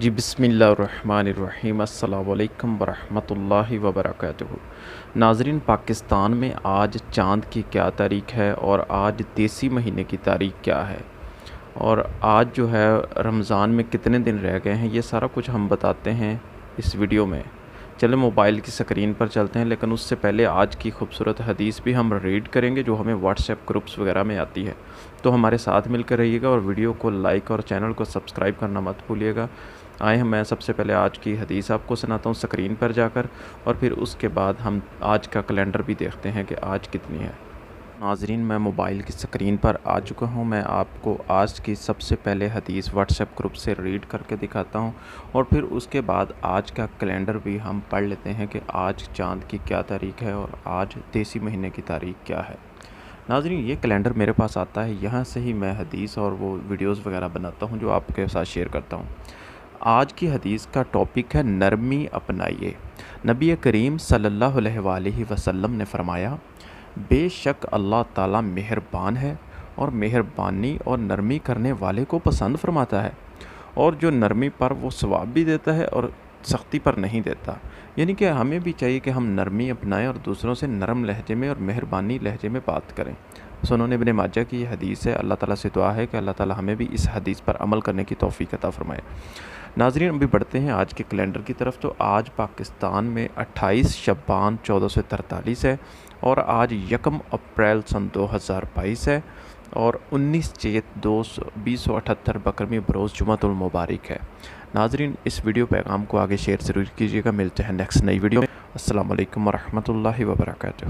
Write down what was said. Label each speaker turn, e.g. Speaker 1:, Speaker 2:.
Speaker 1: جی بسم اللہ الرحمن الرحیم السلام علیکم ورحمۃ اللہ وبرکاتہ۔ ناظرین، پاکستان میں آج چاند کی کیا تاریخ ہے اور آج دیسی مہینے کی تاریخ کیا ہے، اور آج جو ہے رمضان میں کتنے دن رہ گئے ہیں، یہ سارا کچھ ہم بتاتے ہیں اس ویڈیو میں۔ چلیں موبائل کی سکرین پر چلتے ہیں، لیکن اس سے پہلے آج کی خوبصورت حدیث بھی ہم ریڈ کریں گے جو ہمیں واٹس ایپ گروپس وغیرہ میں آتی ہے۔ تو ہمارے ساتھ مل کر رہیے گا اور ویڈیو کو لائک اور چینل کو سبسکرائب کرنا مت بھولیے گا۔ آئے میں سب سے پہلے آج کی حدیث آپ کو سناتا ہوں سکرین پر جا کر، اور پھر اس کے بعد ہم آج کا کیلنڈر بھی دیکھتے ہیں کہ آج کتنی ہے۔ ناظرین، میں موبائل کی سکرین پر آ چکا ہوں۔ میں آپ کو آج کی سب سے پہلے حدیث واٹس ایپ گروپ سے ریڈ کر کے دکھاتا ہوں، اور پھر اس کے بعد آج کا کیلنڈر بھی ہم پڑھ لیتے ہیں کہ آج چاند کی کیا تاریخ ہے اور آج دیسی مہینے کی تاریخ کیا ہے۔ ناظرین، یہ کیلنڈر میرے پاس آتا ہے، یہاں سے ہی میں حدیث اور وہ ویڈیوز وغیرہ بناتا ہوں جو آپ کے ساتھ شیئر کرتا ہوں۔ آج کی حدیث کا ٹاپک ہے نرمی اپنائیے۔ نبی کریم صلی اللہ علیہ وآلہ وسلم نے فرمایا، بے شک اللہ تعالیٰ مہربان ہے اور مہربانی اور نرمی کرنے والے کو پسند فرماتا ہے، اور جو نرمی پر وہ ثواب بھی دیتا ہے اور سختی پر نہیں دیتا۔ یعنی کہ ہمیں بھی چاہیے کہ ہم نرمی اپنائیں اور دوسروں سے نرم لہجے میں اور مہربانی لہجے میں بات کریں۔ سنن ابن ماجہ کی یہ حدیث ہے۔ اللہ تعالیٰ سے دعا ہے کہ اللہ تعالیٰ ہمیں بھی اس حدیث پر عمل کرنے کی توفیق عطا فرمائے۔ ناظرین، ابھی بڑھتے ہیں آج کے کیلنڈر کی طرف۔ تو آج پاکستان میں 28 شعبان 1443 ہے، اور آج 1 اپریل سن 2022 ہے، اور 19 چیت 2078 بقرمی بروز جمعۃ المبارک ہے۔ ناظرین، اس ویڈیو پیغام کو آگے شیئر ضرور کیجیے گا۔ ملتے ہیں نیکسٹ نئی ویڈیو میں۔ السلام علیکم ورحمۃ اللہ وبرکاتہ۔